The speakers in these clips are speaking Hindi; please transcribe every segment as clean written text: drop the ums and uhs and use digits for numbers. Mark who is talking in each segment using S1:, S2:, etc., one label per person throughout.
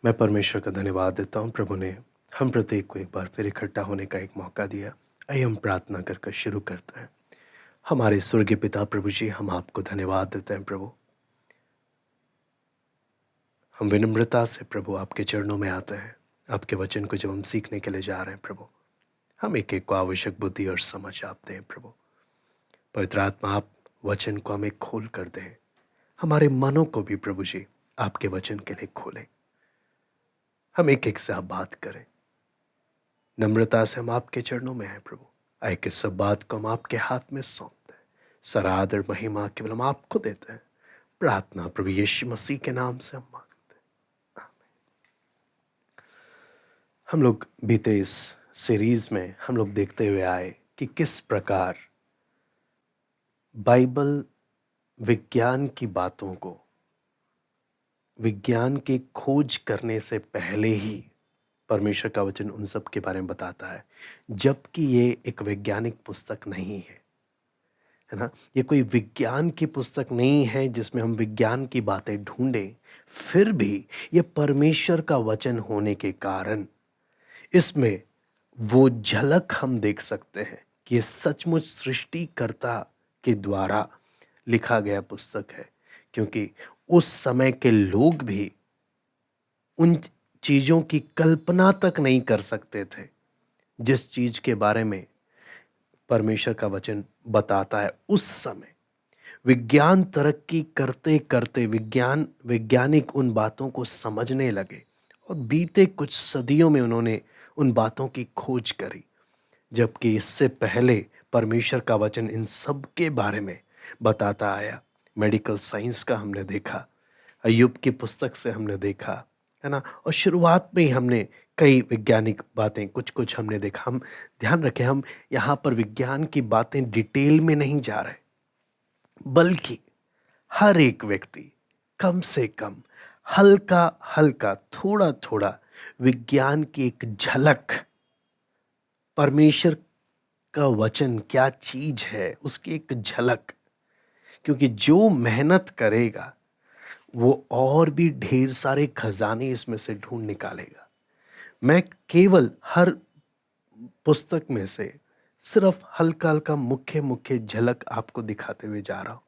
S1: मैं परमेश्वर का धन्यवाद देता हूँ। प्रभु ने हम प्रत्येक को एक बार फिर इकट्ठा होने का एक मौका दिया। आइए हम प्रार्थना कर कर शुरू करते हैं। हमारे स्वर्गीय पिता प्रभु जी, हम आपको धन्यवाद देते हैं प्रभु। हम विनम्रता से प्रभु आपके चरणों में आते हैं। आपके वचन को जब हम सीखने के लिए जा रहे हैं प्रभु, हम एक एक को आवश्यक बुद्धि और समझ आप दें प्रभु। पवित्र आत्मा, आप वचन को हमें खोल कर दें। हमारे मनों को भी प्रभु जी आपके वचन के लिए खोलें। हम एक एक से आप बात करें। नम्रता से हम आपके चरणों में हैं प्रभु। आए कि सब बात को हम आपके हाथ में सौंपते हैं। सारा आदर महिमा केवल हम आपको देते हैं। प्रार्थना प्रभु यीशु मसीह के नाम से हम मांगते हैं। हम लोग बीते इस सीरीज में हम लोग देखते हुए आए कि किस प्रकार बाइबल विज्ञान की बातों को, विज्ञान की खोज करने से पहले ही परमेश्वर का वचन उन सब के बारे में बताता है, जबकि ये एक वैज्ञानिक पुस्तक नहीं है ना। ये कोई विज्ञान की पुस्तक नहीं है जिसमें हम विज्ञान की बातें ढूंढें। फिर भी ये परमेश्वर का वचन होने के कारण इसमें वो झलक हम देख सकते हैं कि ये सचमुच सृष्टिकर्ता के द्वारा लिखा गया पुस्तक है। क्योंकि उस समय के लोग भी उन चीज़ों की कल्पना तक नहीं कर सकते थे जिस चीज़ के बारे में परमेश्वर का वचन बताता है। उस समय विज्ञान तरक्की करते करते वैज्ञानिक उन बातों को समझने लगे और बीते कुछ सदियों में उन्होंने उन बातों की खोज करी। जबकि इससे पहले परमेश्वर का वचन इन सब के बारे में बताता आया। मेडिकल साइंस का हमने देखा, अय्यूब की पुस्तक से हमने देखा, है ना। और शुरुआत में ही हमने कई वैज्ञानिक बातें कुछ कुछ हमने देखा। हम ध्यान रखें, हम यहाँ पर विज्ञान की बातें डिटेल में नहीं जा रहे, बल्कि हर एक व्यक्ति कम से कम हल्का हल्का थोड़ा थोड़ा विज्ञान की एक झलक, परमेश्वर का वचन क्या चीज है उसकी एक झलक। क्योंकि जो मेहनत करेगा वो और भी ढेर सारे खजाने इसमें से ढूंढ निकालेगा। मैं केवल हर पुस्तक में से सिर्फ हल्का हल्का मुख्य मुख्य झलक आपको दिखाते हुए जा रहा हूं,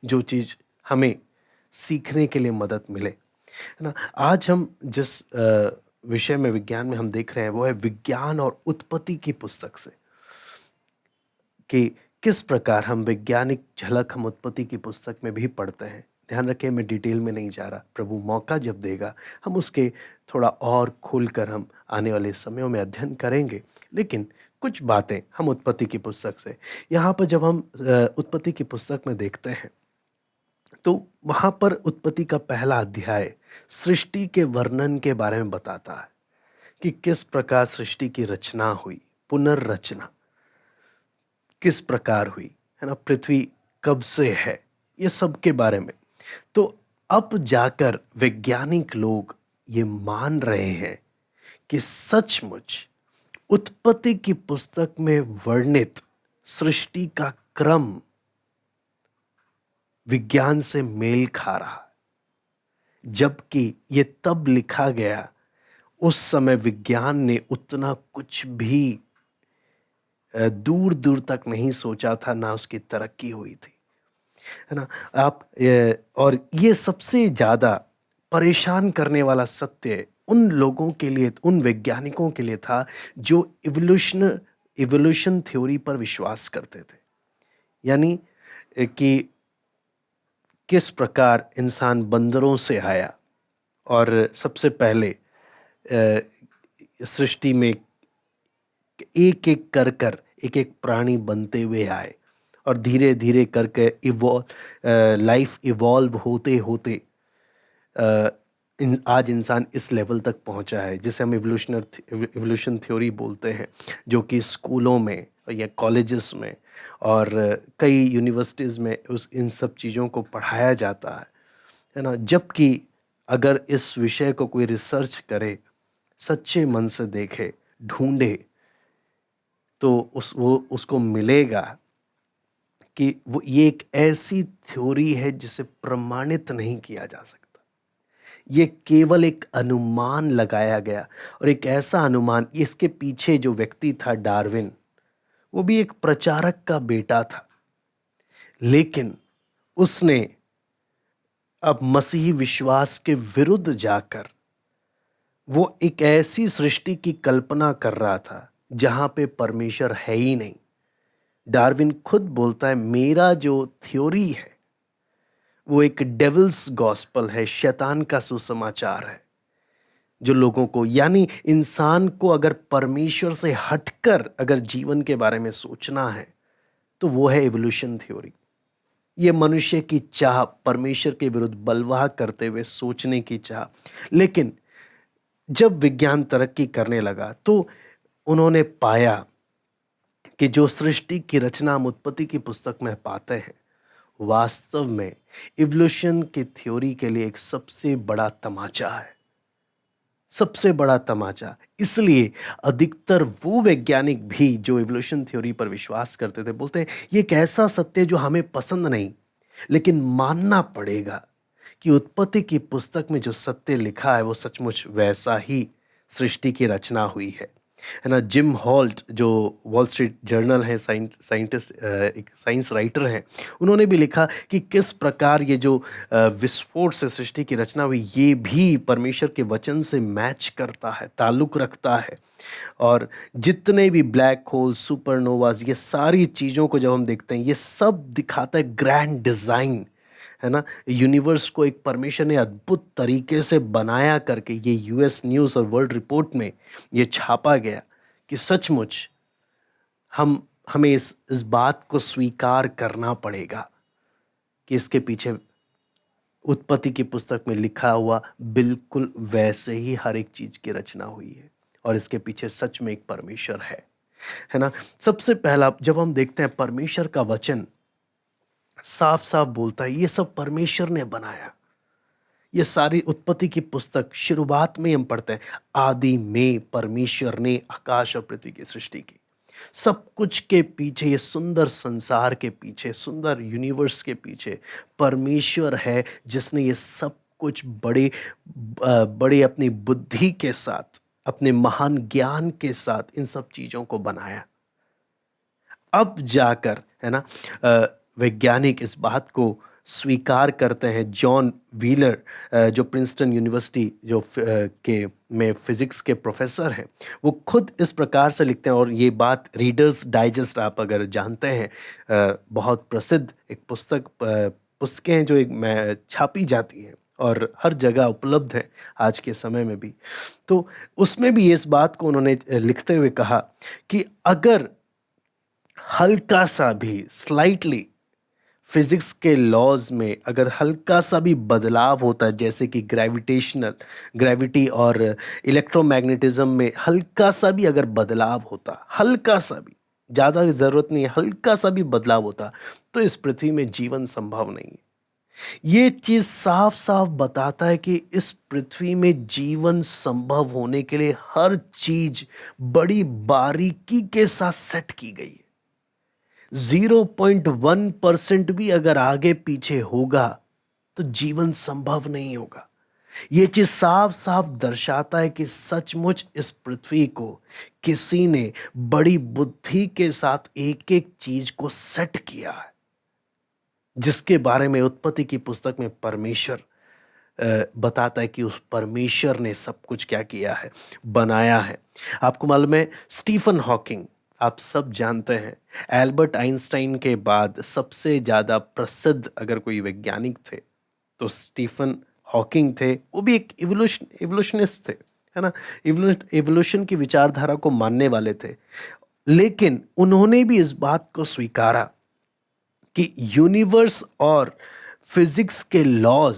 S1: जो चीज हमें सीखने के लिए मदद मिले, है ना। आज हम जिस विषय में विज्ञान में हम देख रहे हैं वो है विज्ञान और उत्पत्ति की पुस्तक से, कि किस प्रकार हम वैज्ञानिक झलक हम उत्पत्ति की पुस्तक में भी पढ़ते हैं। ध्यान रखें, मैं डिटेल में नहीं जा रहा। प्रभु मौका जब देगा हम उसके थोड़ा और खुलकर हम आने वाले समयों में अध्ययन करेंगे। लेकिन कुछ बातें हम उत्पत्ति की पुस्तक से, यहाँ पर जब हम उत्पत्ति की पुस्तक में देखते हैं तो वहाँ पर उत्पत्ति का पहला अध्याय सृष्टि के वर्णन के बारे में बताता है कि किस प्रकार सृष्टि की रचना हुई, पुनर्रचना किस प्रकार हुई, है ना, पृथ्वी कब से है, ये सब के बारे में। तो अब जाकर वैज्ञानिक लोग ये मान रहे हैं कि सचमुच उत्पत्ति की पुस्तक में वर्णित सृष्टि का क्रम विज्ञान से मेल खा रहा है। जबकि ये तब लिखा गया, उस समय विज्ञान ने उतना कुछ भी दूर दूर तक नहीं सोचा था, ना उसकी तरक्की हुई थी, है ना। और ये सबसे ज़्यादा परेशान करने वाला सत्य उन लोगों के लिए, उन वैज्ञानिकों के लिए था जो इवोल्यूशन थ्योरी पर विश्वास करते थे। यानी कि किस प्रकार इंसान बंदरों से आया और सबसे पहले सृष्टि में एक एक कर एक एक प्राणी बनते हुए आए और धीरे धीरे करके लाइफ इवॉल्व होते होते आज इंसान इस लेवल तक पहुंचा है जिसे हम इवोल्यूशन थ्योरी बोलते हैं, जो कि स्कूलों में या कॉलेजेस में और कई यूनिवर्सिटीज़ में इन सब चीज़ों को पढ़ाया जाता है ना। जबकि अगर इस विषय को कोई रिसर्च करे, सच्चे मन से देखे, ढूंढे, तो उसको मिलेगा कि वो ये एक ऐसी थ्योरी है जिसे प्रमाणित नहीं किया जा सकता। ये केवल एक अनुमान लगाया गया, और एक ऐसा अनुमान, इसके पीछे जो व्यक्ति था डार्विन, वो भी एक प्रचारक का बेटा था, लेकिन उसने अब मसीही विश्वास के विरुद्ध जाकर वो एक ऐसी सृष्टि की कल्पना कर रहा था जहां पे परमेश्वर है ही नहीं। डार्विन खुद बोलता है, मेरा जो थ्योरी है वो एक डेविल्स गॉस्पल है, शैतान का सुसमाचार है, जो लोगों को, यानी इंसान को अगर परमेश्वर से हटकर अगर जीवन के बारे में सोचना है तो वो है इवोल्यूशन थ्योरी। ये मनुष्य की चाह, परमेश्वर के विरुद्ध बलवाह करते हुए सोचने की चाह। लेकिन जब विज्ञान तरक्की करने लगा तो उन्होंने पाया कि जो सृष्टि की रचना हम उत्पत्ति की पुस्तक में पाते हैं, वास्तव में इवोल्यूशन की थ्योरी के लिए एक सबसे बड़ा तमाचा है, सबसे बड़ा तमाचा। इसलिए अधिकतर वो वैज्ञानिक भी जो इवोल्यूशन थ्योरी पर विश्वास करते थे, बोलते हैं ये एक ऐसा सत्य जो हमें पसंद नहीं, लेकिन मानना पड़ेगा कि उत्पत्ति की पुस्तक में जो सत्य लिखा है वो सचमुच वैसा ही सृष्टि की रचना हुई है ना। जिम हॉल्ट जो वॉल स्ट्रीट जर्नल है, साइंटिस्ट, एक साइंस राइटर हैं, उन्होंने भी लिखा कि किस प्रकार ये जो विस्फोट से सृष्टि की रचना हुई, ये भी परमेश्वर के वचन से मैच करता है, ताल्लुक रखता है। और जितने भी ब्लैक होल, सुपरनोवाज, ये सारी चीज़ों को जब हम देखते हैं, ये सब दिखाता है ग्रैंड डिज़ाइन, है ना। यूनिवर्स को एक परमेश्वर ने अद्भुत तरीके से बनाया करके ये यूएस न्यूज़ और वर्ल्ड रिपोर्ट में ये छापा गया कि सचमुच हमें इस बात को स्वीकार करना पड़ेगा कि इसके पीछे उत्पत्ति की पुस्तक में लिखा हुआ बिल्कुल वैसे ही हर एक चीज की रचना हुई है, और इसके पीछे सच में एक परमेश्वर है ना। सबसे पहला जब हम देखते हैं, परमेश्वर का वचन साफ साफ बोलता है ये सब परमेश्वर ने बनाया। ये सारी उत्पत्ति की पुस्तक शुरुआत में हम पढ़ते हैं, आदि में परमेश्वर ने आकाश और पृथ्वी की सृष्टि की। सब कुछ के पीछे, ये सुंदर संसार के पीछे, सुंदर यूनिवर्स के पीछे परमेश्वर है, जिसने ये सब कुछ बड़े अपनी बुद्धि के साथ, अपने महान ज्ञान के साथ इन सब चीजों को बनाया। अब जाकर, है ना, वैज्ञानिक इस बात को स्वीकार करते हैं। जॉन व्हीलर, जो प्रिंसटन यूनिवर्सिटी के में फिजिक्स के प्रोफेसर हैं, वो खुद इस प्रकार से लिखते हैं, और ये बात रीडर्स डाइजेस्ट आप अगर जानते हैं, बहुत प्रसिद्ध एक पुस्तकें हैं जो छापी जाती हैं और हर जगह उपलब्ध है आज के समय में भी। तो उसमें भी इस बात को उन्होंने लिखते हुए कहा कि अगर हल्का सा भी, स्लाइटली, फिजिक्स के लॉज में अगर हल्का सा भी बदलाव होता है, जैसे कि ग्रेविटी और इलेक्ट्रोमैग्नेटिज्म में हल्का सा भी अगर बदलाव होता, हल्का सा भी, ज़्यादा ज़रूरत नहीं है, हल्का सा भी बदलाव होता, तो इस पृथ्वी में जीवन संभव नहीं है। ये चीज़ साफ साफ बताता है कि इस पृथ्वी में जीवन संभव होने के लिए हर चीज बड़ी बारीकी के साथ सेट की गई है। 0.1% भी अगर आगे पीछे होगा तो जीवन संभव नहीं होगा। ये चीज साफ साफ दर्शाता है कि सचमुच इस पृथ्वी को किसी ने बड़ी बुद्धि के साथ एक एक चीज को सेट किया है, जिसके बारे में उत्पत्ति की पुस्तक में परमेश्वर बताता है कि उस परमेश्वर ने सब कुछ क्या किया है, बनाया है। आपको मालूम है, स्टीफन हॉकिंग, आप सब जानते हैं, एल्बर्ट आइंस्टाइन के बाद सबसे ज़्यादा प्रसिद्ध अगर कोई वैज्ञानिक थे तो स्टीफन हॉकिंग थे। वो भी एक इवोल्यूशनिस्ट थे, है ना, इवोल्यूशन की विचारधारा को मानने वाले थे। लेकिन उन्होंने भी इस बात को स्वीकारा कि यूनिवर्स और फिजिक्स के लॉज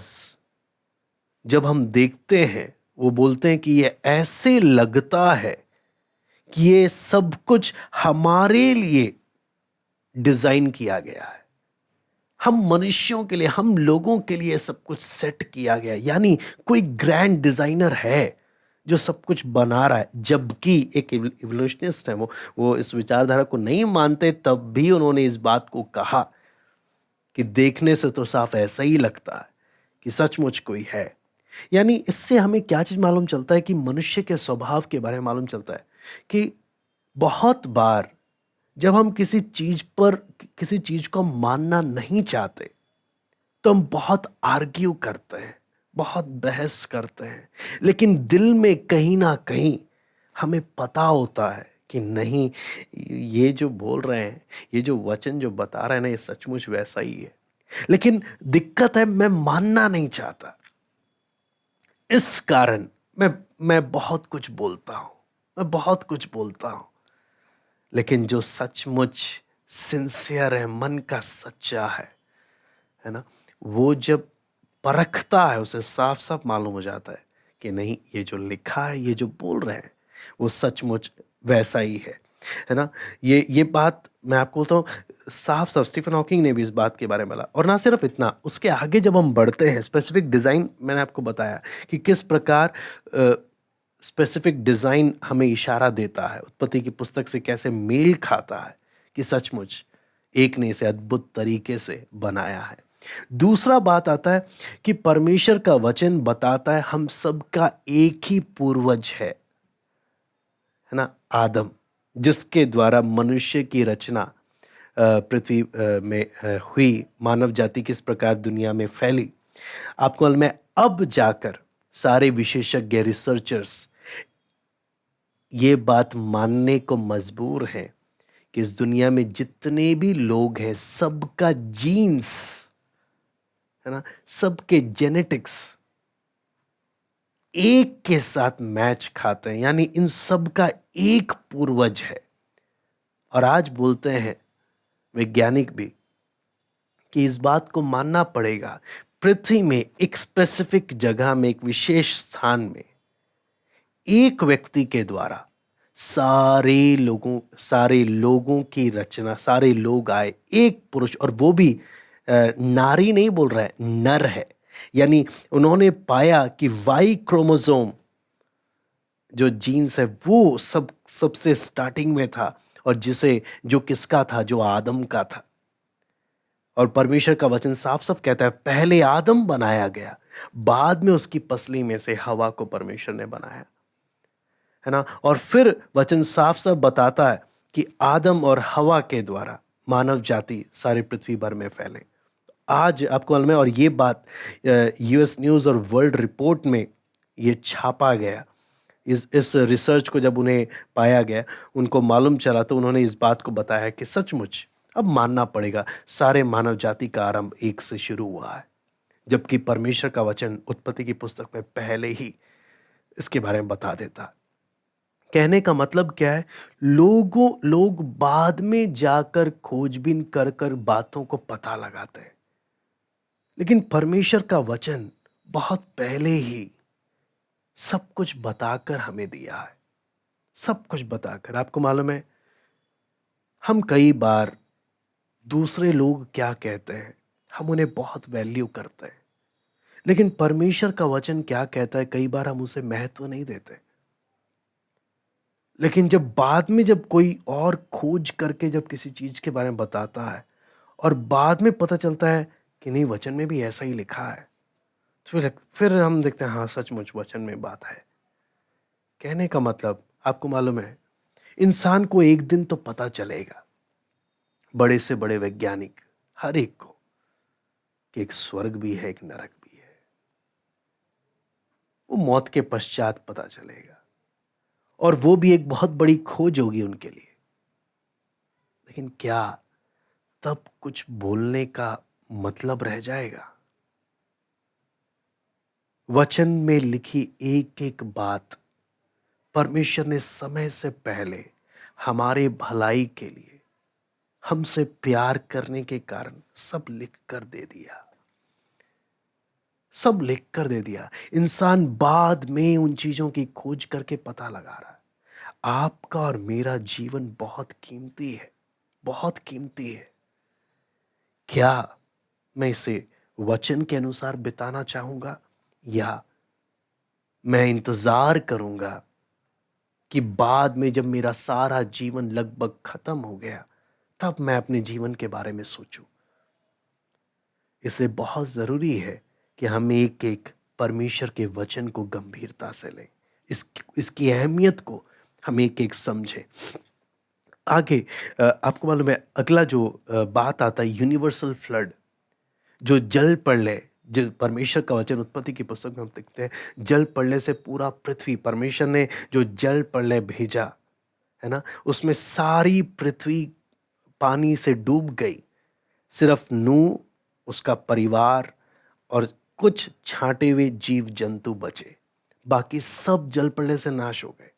S1: जब हम देखते हैं, वो बोलते हैं कि ये ऐसे लगता है कि ये सब कुछ हमारे लिए डिजाइन किया गया है, हम मनुष्यों के लिए, हम लोगों के लिए सब कुछ सेट किया गया है। यानी कोई ग्रैंड डिजाइनर है जो सब कुछ बना रहा है। जबकि एक इवोल्यूशनिस्ट है, वो इस विचारधारा को नहीं मानते, तब भी उन्होंने इस बात को कहा कि देखने से तो साफ ऐसा ही लगता है कि सचमुच कोई है। यानी इससे हमें क्या चीज़ मालूम चलता है कि मनुष्य के स्वभाव के बारे में मालूम चलता है कि बहुत बार जब हम किसी चीज़ को मानना नहीं चाहते, तो हम बहुत आर्ग्यू करते हैं, बहुत बहस करते हैं। लेकिन दिल में कहीं न कहीं हमें पता होता है कि नहीं, ये जो बोल रहे हैं, ये जो वचन जो बता रहे हैं ना, ये सचमुच वैसा ही है। लेकिन दिक्कत है, मैं मानना नहीं चाहता। इस कारण मैं मैं बहुत कुछ बोलता हूँ, मैं बहुत कुछ बोलता हूँ। लेकिन जो सचमुच सिंसियर है, मन का सच्चा है ना? वो जब परखता है, उसे साफ-साफ मालूम हो जाता है कि नहीं, ये जो लिखा है, ये जो बोल रहे हैं, वो सचमुच वैसा ही है ना? ये बात मैं आपको बोलता हूँ, साफ-साफ स्टीफन हॉकिंग ने भी इस बात के बारे में बोला। और ना सिर्फ इतना, उसके आगे जब हम बढ़ते हैं, स्पेसिफिक डिज़ाइन मैंने आपको बताया कि किस प्रकार स्पेसिफिक डिज़ाइन हमें इशारा देता है, उत्पत्ति की पुस्तक से कैसे मेल खाता है कि सचमुच एक ने इसे अद्भुत तरीके से बनाया है। दूसरा बात आता है कि परमेश्वर का वचन बताता है हम सबका एक ही पूर्वज है ना? आदम, जिसके द्वारा मनुष्य की रचना पृथ्वी में हुई, मानव जाति किस प्रकार दुनिया में फैली। आपको मालूम है, अब जाकर सारे विशेषज्ञ रिसर्चर्स ये बात मानने को मजबूर हैं कि इस दुनिया में जितने भी लोग हैं, सबका जीन्स, है ना, सबके जेनेटिक्स एक के साथ मैच खाते हैं, यानी इन सब का एक पूर्वज है। और आज बोलते हैं वैज्ञानिक भी कि इस बात को मानना पड़ेगा, पृथ्वी में एक स्पेसिफिक जगह में, एक विशेष स्थान में एक व्यक्ति के द्वारा सारे लोगों की रचना, सारे लोग आए, एक पुरुष, और वो भी नारी नहीं बोल रहा है, नर है। यानी उन्होंने पाया कि वाई क्रोमोसोम जो जीन्स है, वो सबसे स्टार्टिंग में था, और जो किसका था, जो आदम का था। और परमेश्वर का वचन साफ साफ कहता है पहले आदम बनाया गया, बाद में उसकी पसली में से हवा को परमेश्वर ने बनाया, है ना? और फिर वचन साफ साफ बताता है कि आदम और हवा के द्वारा मानव जाति सारी पृथ्वी भर में फैले। आज आपको मालूम है, और ये बात यूएस न्यूज़ और वर्ल्ड रिपोर्ट में ये छापा गया। इस रिसर्च को जब उन्हें पाया गया, उनको मालूम चला, तो उन्होंने इस बात को बताया कि सचमुच अब मानना पड़ेगा, सारे मानव जाति का आरंभ एक से शुरू हुआ है। जबकि परमेश्वर का वचन उत्पत्ति की पुस्तक में पहले ही इसके बारे में बता देता है। कहने का मतलब क्या है? लोग बाद में जाकर खोजबीन कर कर बातों को पता लगाते हैं, लेकिन परमेश्वर का वचन बहुत पहले ही सब कुछ बताकर हमें दिया है। सब कुछ बताकर। आपको मालूम है, हम कई बार दूसरे लोग क्या कहते हैं, हम उन्हें बहुत वैल्यू करते हैं, लेकिन परमेश्वर का वचन क्या कहता है, कई बार हम उसे महत्व नहीं देते। लेकिन जब बाद में जब कोई और खोज करके जब किसी चीज के बारे में बताता है, और बाद में पता चलता है कि नहीं, वचन में भी ऐसा ही लिखा है, तो फिर हम देखते हैं हाँ, सचमुच वचन में बात है। कहने का मतलब, आपको मालूम है, इंसान को एक दिन तो पता चलेगा, बड़े से बड़े वैज्ञानिक, हर एक को, कि एक स्वर्ग भी है, एक नरक भी है। वो मौत के पश्चात पता चलेगा, और वो भी एक बहुत बड़ी खोज होगी उनके लिए। लेकिन क्या तब कुछ बोलने का मतलब रह जाएगा? वचन में लिखी एक एक बात परमेश्वर ने समय से पहले हमारे भलाई के लिए, हमसे प्यार करने के कारण सब लिख कर दे दिया। सब लिख कर दे दिया। इंसान बाद में उन चीजों की खोज करके पता लगा रहा है। आपका और मेरा जीवन बहुत कीमती है, बहुत कीमती है। क्या मैं इसे वचन के अनुसार बिताना चाहूंगा, या मैं इंतजार करूंगा कि बाद में जब मेरा सारा जीवन लगभग खत्म हो गया, तब मैं अपने जीवन के बारे में सोचूं? इसलिए बहुत जरूरी है कि हम एक एक परमेश्वर के वचन को गंभीरता से लें, इसकी अहमियत को हम एक-एक समझें। आगे आपको मालूम है अगला जो बात आता है यूनिवर्सल फ्लड, जो जल प्रलय, जो परमेश्वर का वचन उत्पत्ति की पुस्तक में हम देखते हैं, जल प्रलय से पूरा पृथ्वी, परमेश्वर ने जो जल प्रलय भेजा है ना, उसमें सारी पृथ्वी पानी से डूब गई। सिर्फ नूह, उसका परिवार और कुछ छांटे हुए जीव जंतु बचे, बाकी सब जल प्रलय से नाश हो गए।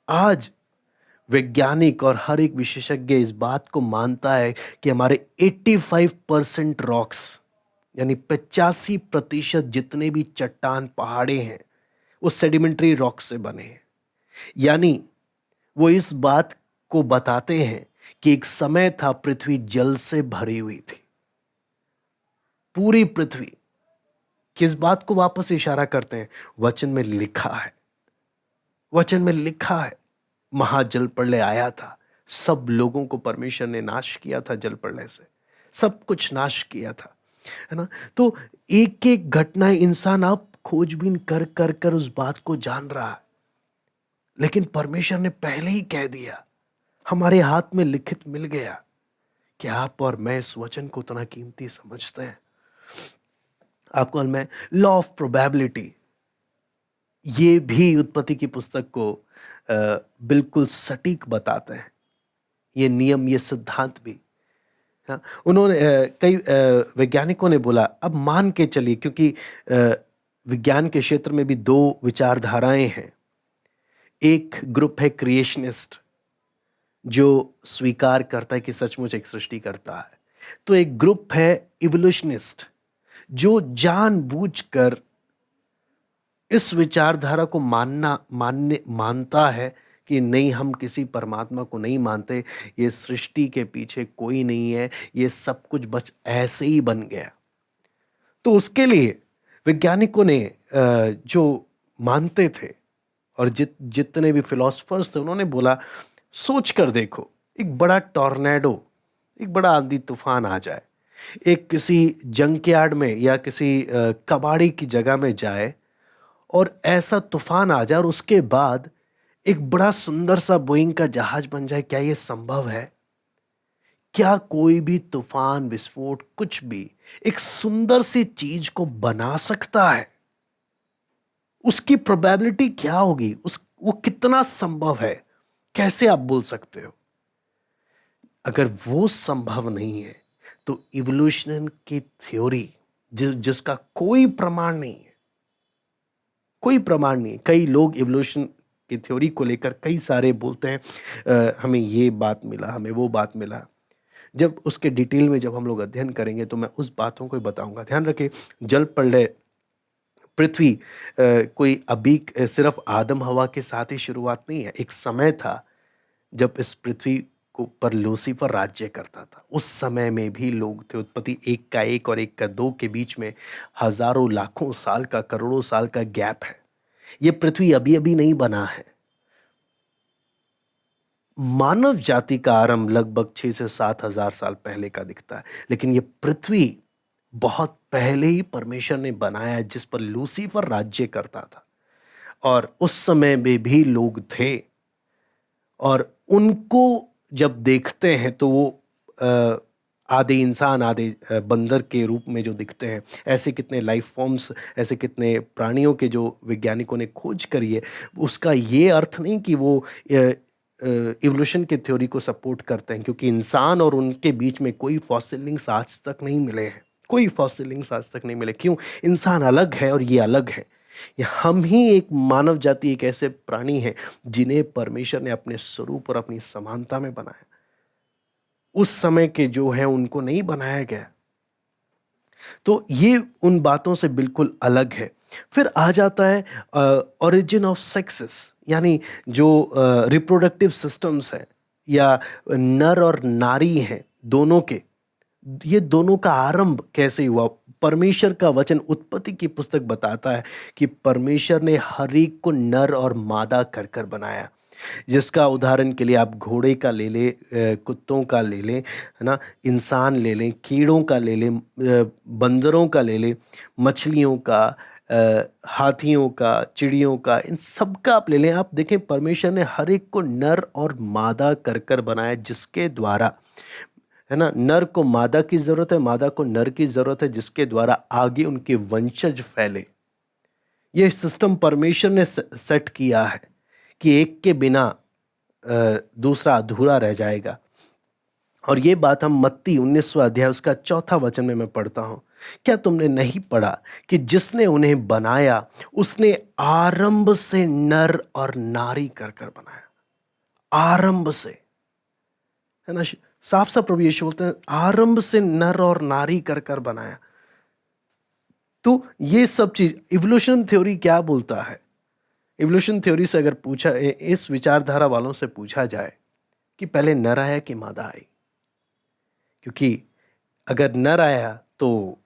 S1: आज वैज्ञानिक और हर एक विशेषज्ञ इस बात को मानता है कि हमारे 85% रॉक्स, यानी 85% जितने भी चट्टान पहाड़े हैं वो सेडिमेंट्री रॉक से बने हैं। यानी वो इस बात को बताते हैं कि एक समय था पृथ्वी जल से भरी हुई थी। पूरी पृथ्वी किस बात को वापस इशारा करते हैं? वचन में लिखा है, वचन में लिखा है महाजल प्रलय आया था, सब लोगों को परमेश्वर ने नाश किया था, जल प्रलय से सब कुछ नाश किया था, है ना। तो एक एक घटना इंसान अब खोजबीन कर कर कर उस बात को जान रहा है, लेकिन परमेश्वर ने पहले ही कह दिया, हमारे हाथ में लिखित मिल गया। क्या आप और मैं इस वचन को उतना कीमती समझते हैं? आपको मैं लॉ ऑफ प्रोबेबिलिटी, ये भी उत्पत्ति की पुस्तक को बिल्कुल सटीक बताते हैं। ये नियम, ये सिद्धांत भी, हाँ, उन्होंने कई वैज्ञानिकों ने बोला अब मान के चलिए, क्योंकि विज्ञान के क्षेत्र में भी दो विचारधाराएं हैं। एक ग्रुप है क्रिएशनिस्ट, जो स्वीकार करता है कि सचमुच एक सृष्टि करता है, तो एक ग्रुप है इवोल्यूशनिस्ट, जो जानबूझकर इस विचारधारा को मानता है कि नहीं, हम किसी परमात्मा को नहीं मानते, ये सृष्टि के पीछे कोई नहीं है, ये सब कुछ बस ऐसे ही बन गया। तो उसके लिए वैज्ञानिकों ने जो मानते थे और जितने भी फिलोसफर्स थे, उन्होंने बोला सोच कर देखो, एक बड़ा टॉर्नेडो, एक बड़ा आंधी तूफान आ जाए, एक किसी जंकयार्ड में या किसी कबाड़ी की जगह में जाए और ऐसा तूफान आ जाए और उसके बाद एक बड़ा सुंदर सा बोइंग का जहाज बन जाए। क्या यह संभव है? क्या कोई भी तूफान, विस्फोट, कुछ भी एक सुंदर सी चीज को बना सकता है? उसकी प्रोबेबिलिटी क्या होगी? वो कितना संभव है? कैसे आप बोल सकते हो? अगर वो संभव नहीं है तो इवोल्यूशन की थ्योरी, जिसका कोई प्रमाण नहीं है, कोई प्रमाण नहीं। कई लोग इवोल्यूशन की थ्योरी को लेकर कई सारे बोलते हैं हमें ये बात मिला, हमें वो बात मिला। जब उसके डिटेल में जब हम लोग अध्ययन करेंगे तो मैं उस बातों को बताऊंगा। ध्यान रखें, जल प्रलय, पृथ्वी कोई अभी सिर्फ आदम हवा के साथ ही शुरुआत नहीं है। एक समय था जब इस पृथ्वी को पर लूसीफर राज्य करता था। उस समय में भी लोग थे। उत्पत्ति 1 का 1 और 1 का 2 के बीच में हजारों लाखों साल का, करोड़ों साल का गैप है। ये पृथ्वी अभी अभी नहीं बना है। मानव जाति का आरंभ लगभग 6 से 7 हजार साल पहले का दिखता है, लेकिन ये पृथ्वी बहुत पहले ही परमेश्वर ने बनाया, जिस पर लूसीफर राज्य करता था। और उस समय में भी लोग थे, और उनको जब देखते हैं तो वो आधे इंसान, आधे बंदर के रूप में जो दिखते हैं। ऐसे कितने लाइफ फॉर्म्स, ऐसे कितने प्राणियों के जो वैज्ञानिकों ने खोज करी है। उसका ये अर्थ नहीं कि वो इवोल्यूशन के थ्योरी को सपोर्ट करते हैं, क्योंकि इंसान और उनके बीच में कोई फॉसिल लिंक्स आज तक नहीं मिले हैं। कोई फॉसिल लिंक्स आज तक नहीं मिले। क्यों? इंसान अलग है और ये अलग है। ये हम ही एक मानव जाति, एक ऐसे प्राणी हैं जिन्हें परमेश्वर ने अपने स्वरूप और अपनी समानता में बनाया। उस समय के जो है उनको नहीं बनाया गया। तो ये उन बातों से बिल्कुल अलग है। फिर आ जाता है ओरिजिन ऑफ सेक्सेस, यानी जो रिप्रोडक्टिव सिस्टम्स हैं या नर और नारी हैं दोनों के, ये दोनों का आरंभ कैसे हुआ। परमेश्वर का वचन उत्पत्ति की पुस्तक बताता है कि परमेश्वर ने हर एक को नर और मादा कर कर बनाया। जिसका उदाहरण के लिए आप घोड़े का ले लें, कुत्तों का ले लें, है ना, इंसान ले लें, कीड़ों का ले लें, बंदरों का ले लें, मछलियों का, हाथियों का, चिड़ियों का, इन सब का आप ले लें। आप देखें परमेश्वर ने हर एक को नर और मादा कर कर बनाया, जिसके द्वारा, है ना, नर को मादा की ज़रूरत है, मादा को नर की ज़रूरत है, जिसके द्वारा आगे उनके वंशज फैले। ये सिस्टम परमेश्वर ने सेट किया है कि एक के बिना दूसरा अधूरा रह जाएगा। और ये बात हम मत्ती 19वां अध्याय उसका 4था वचन में मैं पढ़ता हूं। क्या तुमने नहीं पढ़ा कि जिसने उन्हें बनाया उसने आरंभ से नर और नारी कर कर बनाया। आरंभ से, है ना, साफ साफ प्रभु यीशु बोलते हैं आरंभ से नर और नारी कर कर बनाया। तो ये सब चीज इवोल्यूशन थ्योरी क्या बोलता है? इवोल्यूशन थ्योरी से अगर पूछा, इस विचारधारा वालों से पूछा जाए कि पहले नर आया कि मादा आई, क्योंकि अगर नर आया तो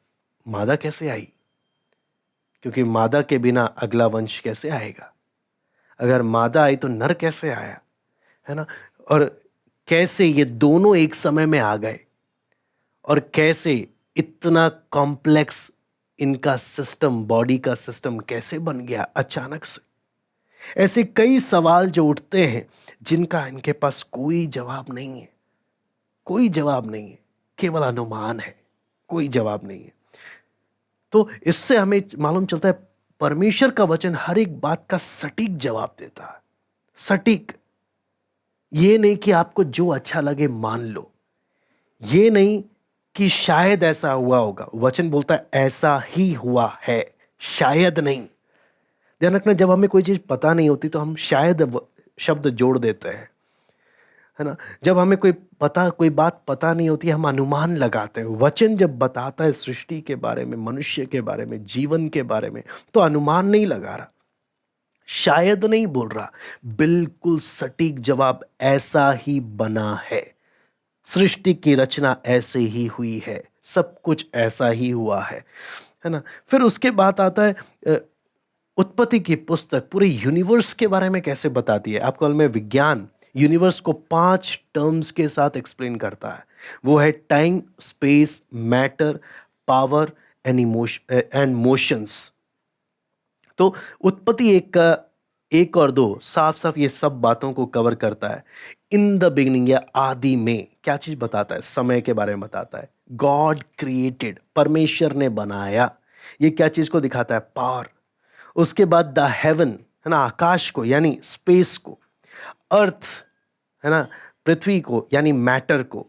S1: मादा कैसे आई? क्योंकि मादा के बिना अगला वंश कैसे आएगा? अगर मादा आई तो नर कैसे आया? है ना? और कैसे ये दोनों एक समय में आ गए, और कैसे इतना कॉम्प्लेक्स इनका सिस्टम, बॉडी का सिस्टम कैसे बन गया अचानक से? ऐसे कई सवाल जो उठते हैं जिनका इनके पास कोई जवाब नहीं है। कोई जवाब नहीं है, केवल अनुमान है, कोई जवाब नहीं है। तो इससे हमें मालूम चलता है परमेश्वर का वचन हर एक बात का सटीक जवाब देता है। सटीक, ये नहीं कि आपको जो अच्छा लगे मान लो, ये नहीं कि शायद ऐसा हुआ होगा। वचन बोलता है ऐसा ही हुआ है, शायद नहीं। ध्यान रखना, जब हमें कोई चीज पता नहीं होती तो हम शायद शब्द जोड़ देते हैं, है ना। जब हमें कोई बात पता नहीं होती हम अनुमान लगाते हैं। वचन जब बताता है सृष्टि के बारे में, मनुष्य के बारे में, जीवन के बारे में, तो अनुमान नहीं लगा रहा, शायद नहीं बोल रहा, बिल्कुल सटीक जवाब, ऐसा ही बना है। सृष्टि की रचना ऐसे ही हुई है, सब कुछ ऐसा ही हुआ है ना। फिर उसके बाद आता है उत्पत्ति की पुस्तक पूरे यूनिवर्स के बारे में कैसे बताती है। आपको मालूम है विज्ञान यूनिवर्स को 5 टर्म्स के साथ एक्सप्लेन करता है। वो है time, space, matter, power and emotion and motions. तो उत्पत्ति एक और दो साफ साफ ये सब बातों को कवर करता है। इन द बिगिनिंग या आदि में क्या चीज बताता है? समय के बारे में बताता है। गॉड क्रिएटेड, परमेश्वर ने बनाया। ये क्या चीज को दिखाता है? पावर। उसके बाद द हेवन, है ना, आकाश को यानी स्पेस को, अर्थ, है ना, पृथ्वी को यानी मैटर को,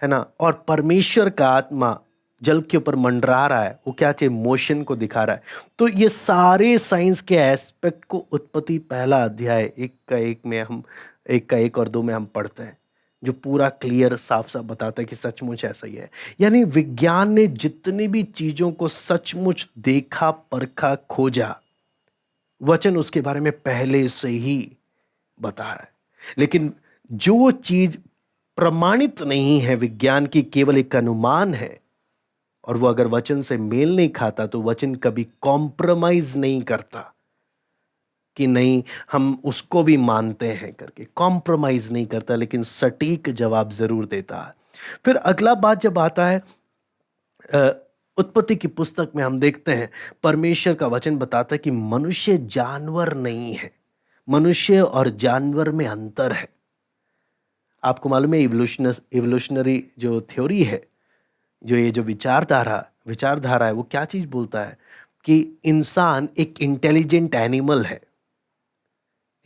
S1: है ना, और परमेश्वर का आत्मा जल के ऊपर मंडरा रहा है, वो क्या चाहिए? मोशन को दिखा रहा है। तो ये सारे साइंस के एस्पेक्ट को उत्पत्ति पहला अध्याय 1 और 2 में हम पढ़ते हैं, जो पूरा क्लियर साफ साफ बताता है कि सचमुच ऐसा ही है। यानी विज्ञान ने जितनी भी चीजों को सचमुच देखा, परखा, खोजा, वचन उसके बारे में पहले से ही बता रहा है। लेकिन जो चीज प्रमाणित नहीं है विज्ञान की, केवल एक अनुमान है, और वो अगर वचन से मेल नहीं खाता तो वचन कभी कॉम्प्रोमाइज नहीं करता कि नहीं हम उसको भी मानते हैं करके, कॉम्प्रोमाइज नहीं करता, लेकिन सटीक जवाब जरूर देता है। फिर अगला बात जब आता है उत्पत्ति की पुस्तक में, हम देखते हैं परमेश्वर का वचन बताता है कि मनुष्य जानवर नहीं है, मनुष्य और जानवर में अंतर है। आपको मालूम है इवोल्यूशनरी जो थ्योरी है, जो विचारधारा है, वो क्या चीज बोलता है? कि इंसान एक इंटेलिजेंट एनिमल है।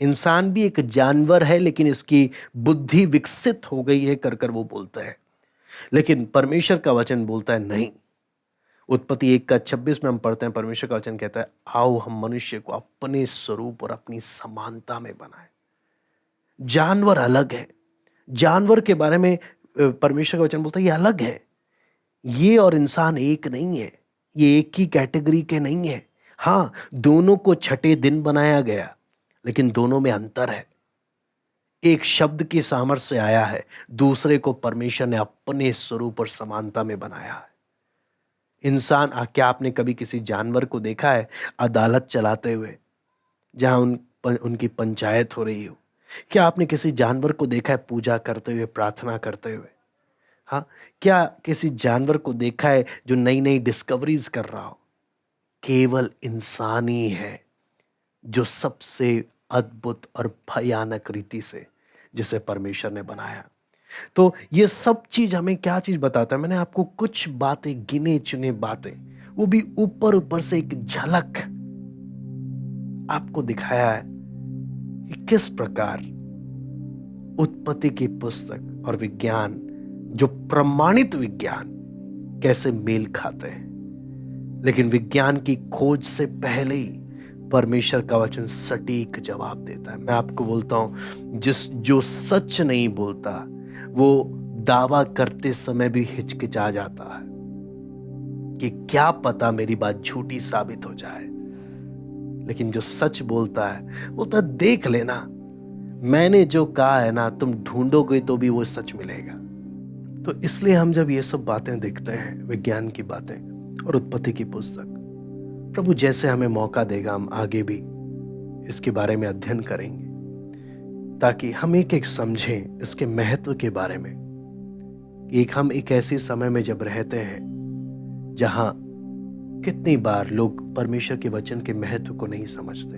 S1: इंसान भी एक जानवर है, लेकिन इसकी बुद्धि विकसित हो गई है कर कर वो बोलता है। लेकिन परमेश्वर का वचन बोलता है नहीं। उत्पत्ति 1:26 में हम पढ़ते हैं, परमेश्वर का वचन कहता है आओ हम मनुष्य को अपने स्वरूप और अपनी समानता में बनाए। जानवर अलग है। जानवर के बारे में परमेश्वर का वचन बोलता है ये अलग है। ये और इंसान एक नहीं है, ये एक ही कैटेगरी के नहीं है। हाँ, दोनों को छठे दिन बनाया गया, लेकिन दोनों में अंतर है। एक शब्द की सामर्थ्य से आया है, दूसरे को परमेश्वर ने अपने स्वरूप और समानता में बनाया है। इंसान, क्या आपने कभी किसी जानवर को देखा है अदालत चलाते हुए, जहां उनकी पंचायत हो रही हो? क्या आपने किसी जानवर को देखा है पूजा करते हुए, प्रार्थना करते हुए? हाँ, क्या किसी जानवर को देखा है जो नई नई डिस्कवरीज कर रहा हो? केवल इंसान ही है जो सबसे अद्भुत और भयानक रीति से जिसे परमेश्वर ने बनाया। तो ये सब चीज हमें क्या चीज बताता है? मैंने आपको कुछ बातें, गिने चुने बातें, वो भी ऊपर ऊपर से एक झलक आपको दिखाया है कि किस प्रकार उत्पत्ति की पुस्तक और विज्ञान, जो प्रमाणित विज्ञान, कैसे मेल खाते हैं। लेकिन विज्ञान की खोज से पहले ही परमेश्वर का वचन सटीक जवाब देता है। मैं आपको बोलता हूं, जो सच नहीं बोलता वो दावा करते समय भी हिचकिचा जाता है कि क्या पता मेरी बात झूठी साबित हो जाए। लेकिन जो सच बोलता है वो तो देख लेना, मैंने जो कहा है ना, तुम ढूंढोगे तो भी वो सच मिलेगा। तो इसलिए हम जब ये सब बातें देखते हैं, विज्ञान की बातें और उत्पत्ति की पुस्तक, प्रभु जैसे हमें मौका देगा हम आगे भी इसके बारे में अध्ययन करेंगे, ताकि हम एक एक समझें इसके महत्व के बारे में। हम एक ऐसे समय में जब रहते हैं जहां कितनी बार लोग परमेश्वर के वचन के महत्व को नहीं समझते,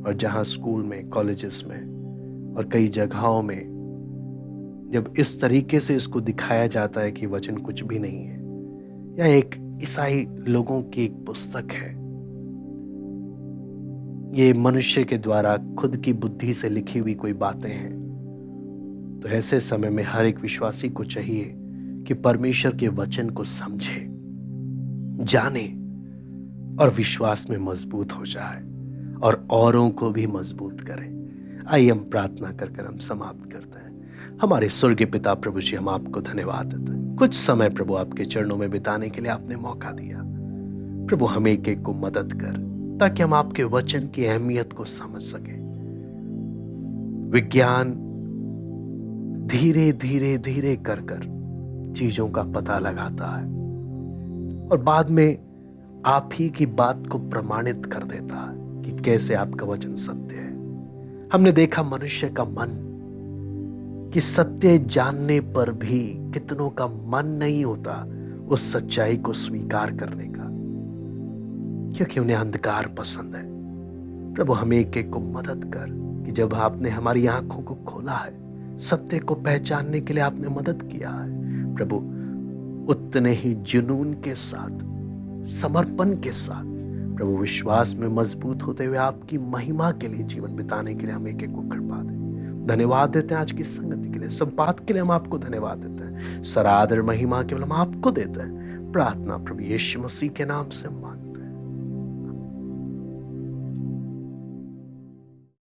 S1: और जहां स्कूल में, कॉलेजेस में और कई जगहों में जब इस तरीके से इसको दिखाया जाता है कि वचन कुछ भी नहीं है, या एक ईसाई लोगों की एक पुस्तक है, ये मनुष्य के द्वारा खुद की बुद्धि से लिखी हुई कोई बातें हैं, तो ऐसे समय में हर एक विश्वासी को चाहिए कि परमेश्वर के वचन को समझे, जाने और विश्वास में मजबूत हो जाए और औरों को भी मजबूत करें। आइए हम प्रार्थना कर हम समाप्त करते हैं। हमारे स्वर्गीय पिता प्रभु जी, हम आपको धन्यवाद देते हैं। कुछ समय प्रभु आपके चरणों में बिताने के लिए आपने मौका दिया। प्रभु हमें एक एक को मदद कर, ताकि हम आपके वचन की अहमियत को समझ सकें। विज्ञान धीरे धीरे धीरे कर चीजों का पता लगाता है और बाद में आप ही की बात को प्रमाणित कर देता है कि कैसे आपका वचन सत्य है। हमने देखा मनुष्य का मन कि सत्य जानने पर भी कितनों का मन नहीं होता उस सच्चाई को स्वीकार करने का, क्योंकि उन्हें अंधकार पसंद है। प्रभु हमें एक एक को मदद कर कि जब आपने हमारी आंखों को खोला है, सत्य को पहचानने के लिए आपने मदद किया है, प्रभु उतने ही जुनून के साथ, समर्पण के साथ, प्रभु विश्वास में मजबूत होते हुए आपकी महिमा के लिए जीवन बिताने के लिए हम एक एक को कृपा दें। धन्यवाद देते हैं आज की संगति के लिए, सब बात के लिए हम आपको धन्यवाद देते हैं। सरादर महिमा केवल हम आपको देते हैं। प्रार्थना प्रभु यीशु मसीह के नाम से